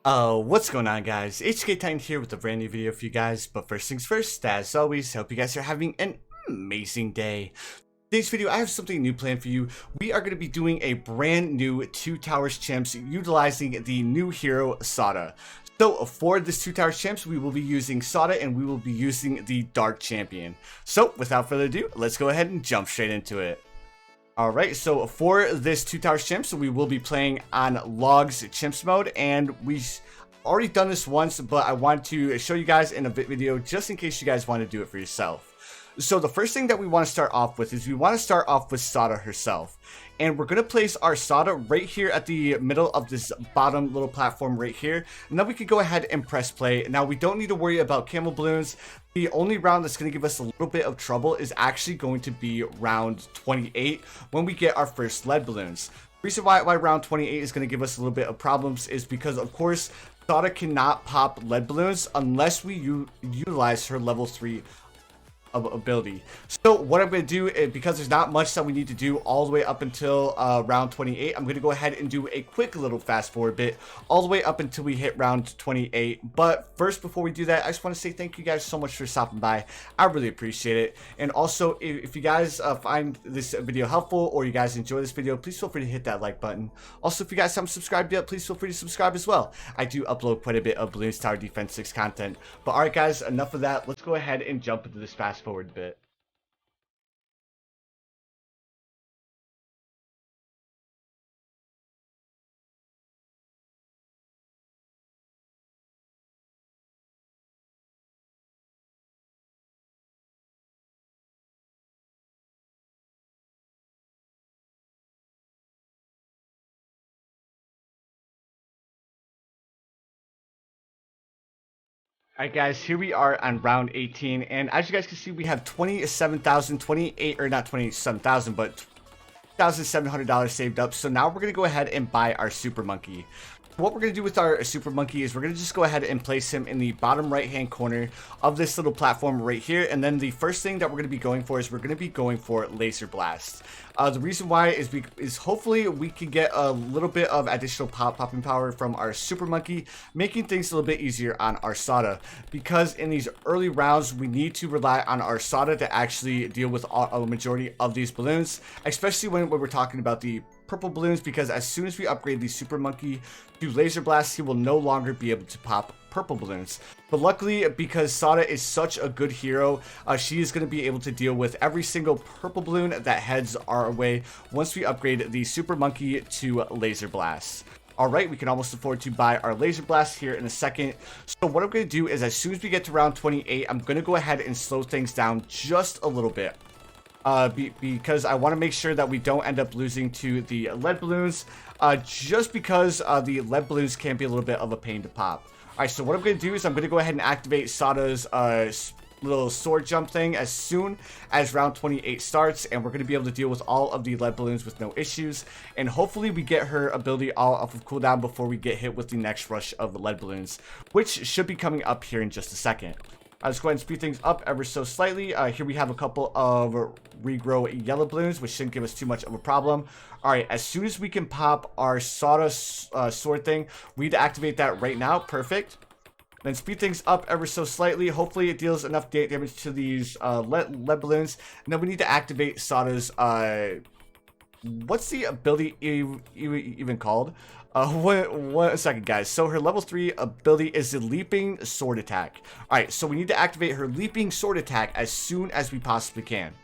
What's going on, guys? HK Titan here with a brand new video for you guys. But first things first, as always, hope you guys are having an amazing day. Today's video, I have something new planned for you. We are going to be doing a brand new Two Towers Chimps utilizing the new hero, Sauda. So for this Two Towers Chimps, we will be using Sauda and we will be using the Dark Champion. So without further ado, let's go ahead and jump straight into it. Alright, so for this Two Towers Chimps, we will be playing on Logs Chimps mode, and we've already done this once, but I want to show you guys in a video just in case you guys want to do it for yourself. So the first thing that we want to start off with is we want to start off with Sauda herself. And we're going to place our Sauda right here at the middle of this bottom little platform right here. And then we can go ahead and press play. Now we don't need to worry about camel balloons. The only round that's going to give us a little bit of trouble is actually going to be round 28 when we get our first lead balloons. The reason why round 28 is going to give us a little bit of problems is because, of course, Sauda cannot pop lead balloons unless we utilize her level 3 ability. So what I'm going to do is, because there's not much that we need to do all the way up until round 28, I'm going to go ahead and do a quick little fast forward bit all the way up until we hit round 28. But first, before we do that, I just want to say thank you guys so much for stopping by. I really appreciate it. And also, if you guys find this video helpful or you guys enjoy this video, please feel free to hit that like button. Also, if you guys haven't subscribed yet, please feel free to subscribe as well. I do upload quite a bit of Bloons Tower Defense 6 content. But alright guys, enough of that. Let's go ahead and jump into this fast forward bit. Alright guys, here we are on round 18, and as you guys can see, we have 27,000, 28, or not 27,000, but $1,700 saved up. So now we're going to go ahead and buy our Super Monkey. What we're going to do with our Super Monkey is we're going to just go ahead and place him in the bottom right hand corner of this little platform right here. And then the first thing that we're going to be going for is we're going to be going for Laser Blast. The reason why is hopefully we can get a little bit of additional popping power from our Super Monkey, making things a little bit easier on our Sauda. Because in these early rounds, we need to rely on our Sauda to actually deal with a majority of these balloons, especially when we're talking about the purple balloons, because as soon as we upgrade the Super Monkey to Laser Blast, he will no longer be able to pop purple balloons. But luckily, because Sauda is such a good hero, she is going to be able to deal with every single purple balloon that heads our way once we upgrade the Super Monkey to Laser Blast. Alright, we can almost afford to buy our Laser Blast here in a second. So what I'm going to do is as soon as we get to round 28, I'm going to go ahead and slow things down just a little bit. Because I want to make sure that we don't end up losing to the lead balloons, just because the lead balloons can be a little bit of a pain to pop. Alright, so what I'm going to do is I'm going to go ahead and activate Sauda's little sword jump thing as soon as round 28 starts, and we're going to be able to deal with all of the lead balloons with no issues, and hopefully we get her ability all off of cooldown before we get hit with the next rush of the lead balloons, which should be coming up here in just a second. Let's go ahead and speed things up ever so slightly. Here we have a couple of regrow yellow balloons, which shouldn't give us too much of a problem. Alright, as soon as we can pop our Sauda sword thing, we need to activate that right now. Perfect. Then speed things up ever so slightly. Hopefully it deals enough damage to these lead balloons. And then we need to activate Sauda's, what's the ability even called? One second, guys. So her level 3 ability is the Leaping Sword Attack. Alright, so we need to activate her Leaping Sword Attack as soon as we possibly can.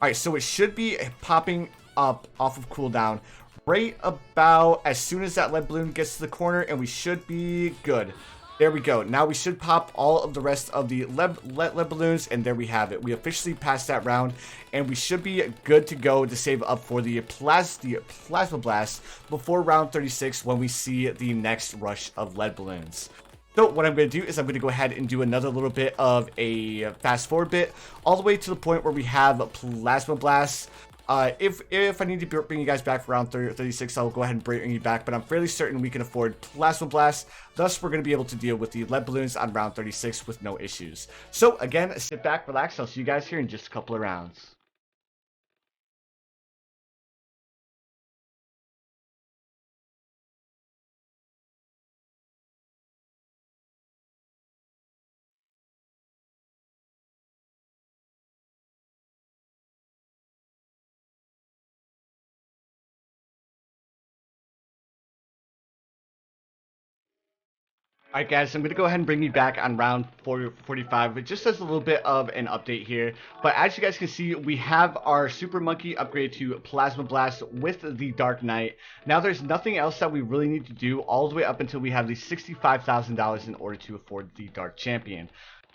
Alright, so it should be popping up off of cooldown right about as soon as that lead balloon gets to the corner, and we should be good. There we go. Now we should pop all of the rest of the lead balloons, and there we have it. We officially passed that round, and we should be good to go to save up for the Plasma Blast before round 36 when we see the next rush of lead balloons. So what I'm going to do is I'm going to go ahead and do another little bit of a fast forward bit all the way to the point where we have Plasma Blast. If I need to bring you guys back for round 36, I'll go ahead and bring you back, but I'm fairly certain we can afford Plasma Blast. Thus, we're going to be able to deal with the lead balloons on round 36 with no issues. So, again, sit back, relax. I'll see you guys here in just a couple of rounds. Alright guys, I'm going to go ahead and bring you back on round 45, but just as a little bit of an update here. But as you guys can see, we have our Super Monkey upgrade to Plasma Blast with the Dark Knight. Now there's nothing else that we really need to do all the way up until we have the $65,000 in order to afford the Dark Champion.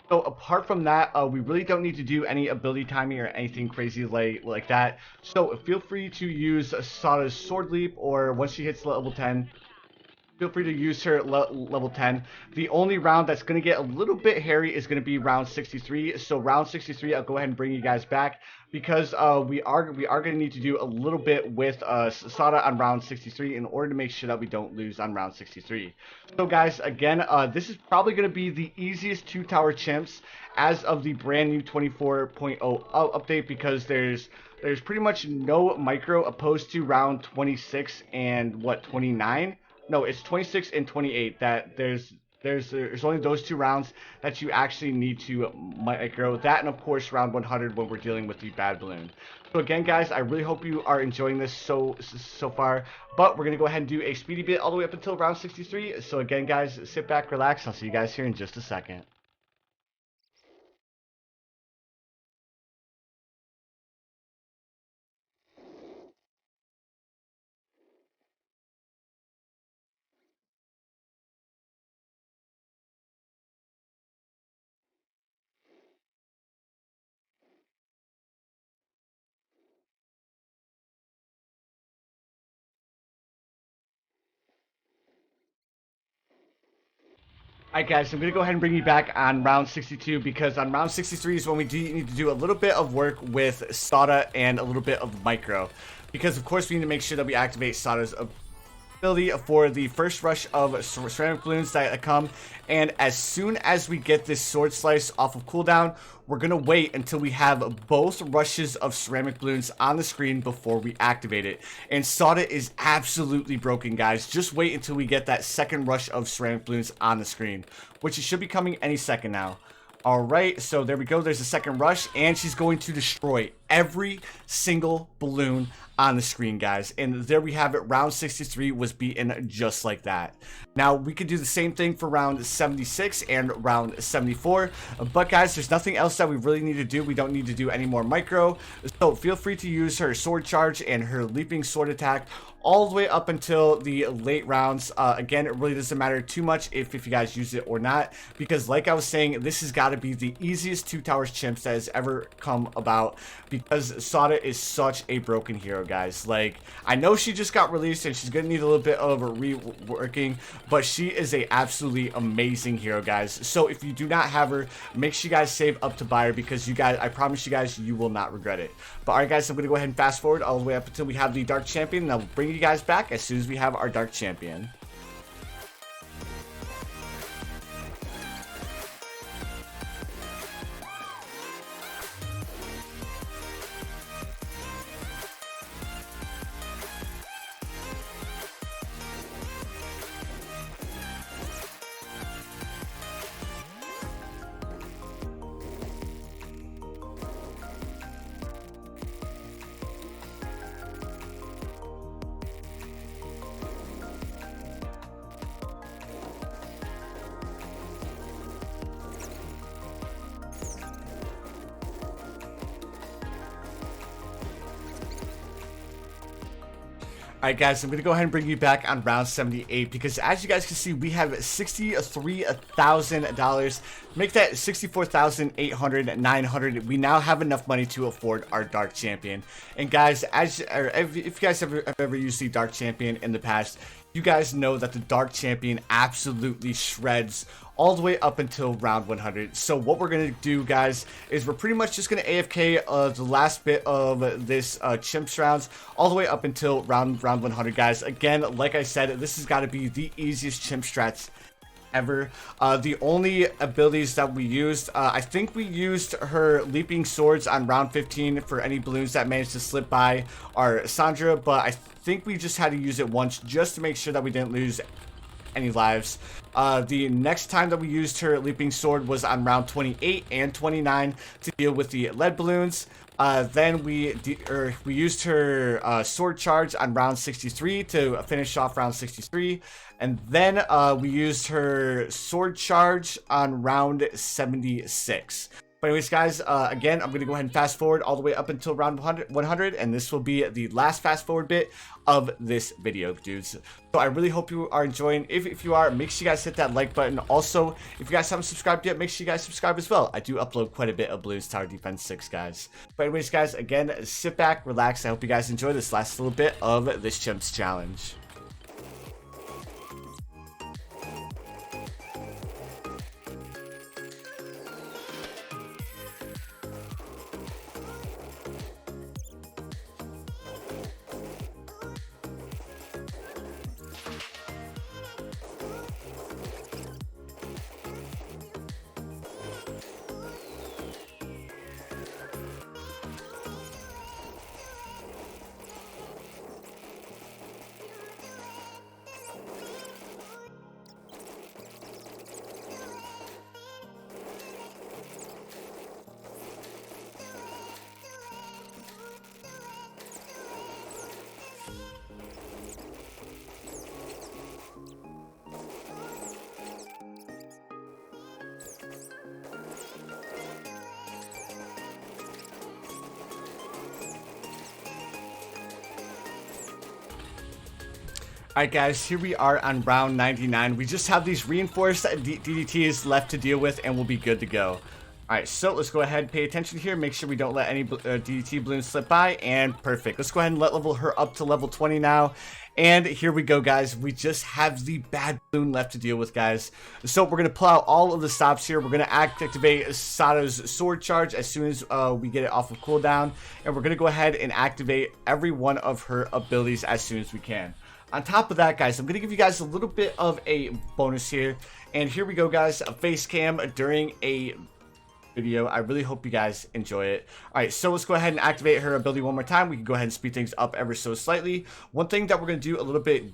So apart from that, we really don't need to do any ability timing or anything crazy like that. So feel free to use Sauda's Sword Leap, or once she hits level 10, feel free to use her level 10. The only round that's going to get a little bit hairy is going to be round 63. So round 63, I'll go ahead and bring you guys back because we are going to need to do a little bit with Sauda on round 63 in order to make sure that we don't lose on round 63. So guys, again, this is probably going to be the easiest 2-tower chimps as of the brand new 24.0 update, because there's pretty much no micro opposed to round 26 and 29. No, it's 26 and 28 that there's only those 2 rounds that you actually need to micro. That, and of course round 100 when we're dealing with the bad balloon. So again guys, I really hope you are enjoying this so far, but we're going to go ahead and do a speedy bit all the way up until round 63. So again guys, sit back, relax, I'll see you guys here in just a second. Alright guys, I'm going to go ahead and bring you back on round 62, because on round 63 is when we do need to do a little bit of work with Sauda and a little bit of micro. Because of course we need to make sure that we activate Sauda's ability for the first rush of ceramic balloons that come, and as soon as we get this sword slice off of cooldown, we're gonna wait until we have both rushes of ceramic balloons on the screen before we activate it. And Sauda is absolutely broken, guys. Just wait until we get that second rush of ceramic balloons on the screen, which it should be coming any second now. Alright, so there we go. There's a second rush, and she's going to destroy every single balloon on the screen, guys. And there we have it. Round 63 was beaten just like that. Now, we could do the same thing for round 76 and round 74. But, guys, there's nothing else that we really need to do. We don't need to do any more micro. So, feel free to use her sword charge and her leaping sword attack all the way up until the late rounds. Again, it really doesn't matter too much if you guys use it or not, because like I was saying, this has got to be the easiest 2 towers chimps that has ever come about, because Sauda is such a broken hero, guys. Like, I know she just got released and she's gonna need a little bit of a reworking, but she is a absolutely amazing hero, guys. So if you do not have her, make sure you guys save up to buy her, because you guys, I promise you guys, you will not regret it. But alright guys, I'm gonna go ahead and fast forward all the way up until we have the Dark Champion, and I'll bring you guys back as soon as we have our Dark Champion. Alright guys, I'm going to go ahead and bring you back on round 78, because as you guys can see, we have $63,000. Make that $64,800, $900. We now have enough money to afford our Dark Champion. And guys, if you guys have ever used the Dark Champion in the past, you guys know that the Dark Champion absolutely shreds all the way up until round 100. So what we're going to do, guys, is we're pretty much just going to AFK the last bit of this Chimps rounds all the way up until round 100, guys. Again, like I said, this has got to be the easiest Chimp strats ever. The only abilities that we used, I think we used her leaping swords on round 15 for any balloons that managed to slip by our Sandra, but I think we just had to use it once just to make sure that we didn't lose any lives. The next time that we used her leaping sword was on round 28 and 29 to deal with the lead balloons. Then we used her sword charge on round 63 to finish off round 63. And then we used her sword charge on round 76. But anyways, guys, again, I'm going to go ahead and fast forward all the way up until round 100, and this will be the last fast forward bit of this video, dudes. So I really hope you are enjoying. If you are, make sure you guys hit that like button. Also, if you guys haven't subscribed yet, make sure you guys subscribe as well. I do upload quite a bit of Bloons Tower Defense 6, guys. But anyways, guys, again, sit back, relax. I hope you guys enjoy this last little bit of this Chimps challenge. Alright guys, here we are on round 99. We just have these reinforced DDTs left to deal with and we'll be good to go. Alright, so let's go ahead and pay attention here. Make sure we don't let any DDT balloons slip by. And perfect. Let's go ahead and level her up to level 20 now. And here we go, guys. We just have the bad balloon left to deal with, guys. So we're going to pull out all of the stops here. We're going to activate Sauda's sword charge as soon as we get it off of cooldown. And we're going to go ahead and activate every one of her abilities as soon as we can. On top of that, guys, I'm going to give you guys a little bit of a bonus here. And here we go, guys. A face cam during a video. I really hope you guys enjoy it. Alright, so let's go ahead and activate her ability one more time. We can go ahead and speed things up ever so slightly. One thing that we're going to do a little bit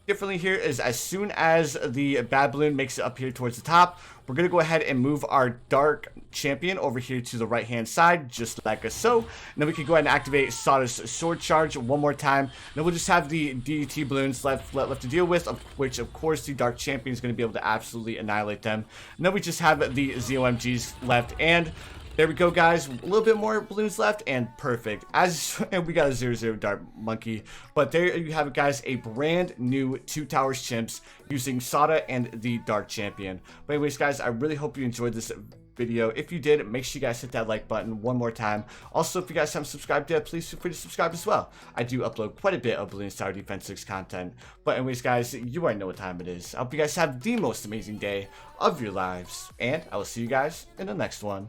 differently here is as soon as the bad balloon makes it up here towards the top, we're going to go ahead and move our dark champion over here to the right hand side, just like so. And then we can go ahead and activate Sauda's sword charge one more time. Then we'll just have the DDT balloons left to deal with, of which of course the dark champion is going to be able to absolutely annihilate them. And then we just have the ZOMGs left, and there we go, guys. A little bit more balloons left, and perfect. And we got a 0-0 dart monkey. But there you have it, guys. A brand new 2 towers chimps using Sauda and the dark champion. But anyways, guys, I really hope you enjoyed this video. If you did, make sure you guys hit that like button one more time. Also, if you guys haven't subscribed yet, please feel free to subscribe as well. I do upload quite a bit of Bloons Tower Defense 6 content. But anyways, guys, you already know what time it is. I hope you guys have the most amazing day of your lives, and I will see you guys in the next one.